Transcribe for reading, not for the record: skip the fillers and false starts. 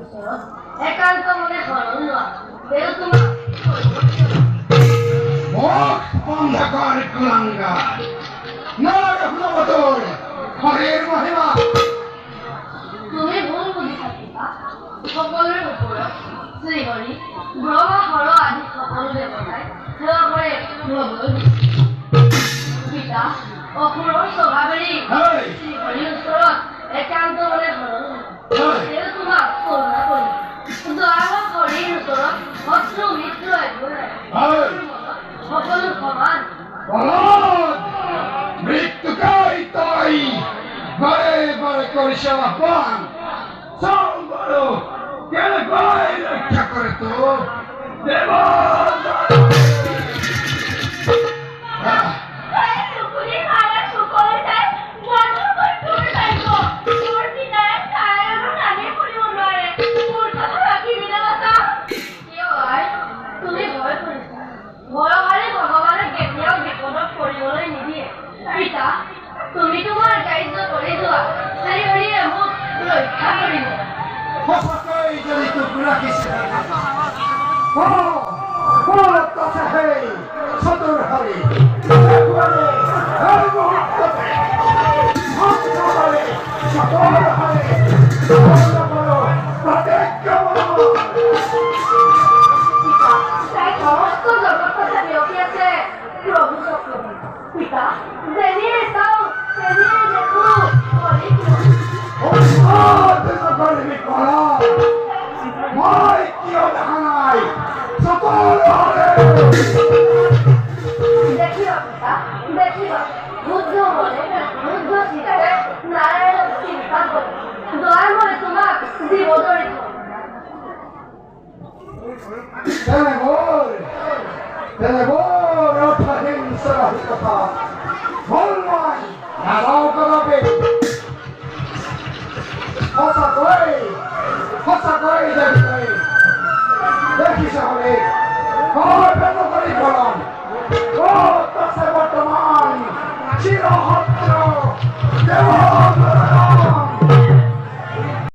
একান্ত মনে হৰণ লোৱা দেহ তোমাক মুখ বন্ধ কৰ কুলাঙ্গা নৰহনবতৰ হৰেৰ মহিমা তুমি ভুল বুজি থাকিবা সকলোৰে ওপৰত শ্ৰীহৰি ব্ৰহ্মা হৰ আদি সকলো দেৱতাই সেৱা কৰে প্ৰভুৰ পিতা অসুৰৰ স্বভাৱেৰে শ্ৰীহৰিৰ ওচৰত একান্ত মনে হৰণ তেওঁ তোমাক কৰোণা কৰি দয়াময় হৰিৰ ওচৰত শত্ৰু মিত্ৰ একো নাই সকলো সমান মৃত্যুকাই তাই বারে বারে করিস আহ্বান চল বলো কেন গায়ে রক্ষা করে তো দেবা তুমি তোমাৰ কাৰ্য কৰি যোৱা শ্ৰীহৰিয়ে মোক ৰক্ষা কৰিব সঁচাকৈ যদি তোক ৰাখিছে সদৰ হৰে সকল হৰে সমস্ত জগৎ কথা বিয়পি আছে প্ৰভু চক্ৰৱৰ্তী পিতা যেনিয়ে চাওঁ তেনিয়ে দেখো মই কিয় দেখা নাই সকল হরে দেখিবা পিতা দেখিবা বুদ্ধ মনে বুদ্ধ চিত্তে নারায়ণ চিন্তা কৰে দয়াৰ মনে তোমাক জীৱ ধৰিব Tenebor otra hinsa কথা বলবাই নাৰাও কৰবে সঁচাকৈ দেখিছ হলে কয় বেদ কৰি বলম ক'ত আছে বৰ্তমান চিৰহস্ত দেৱ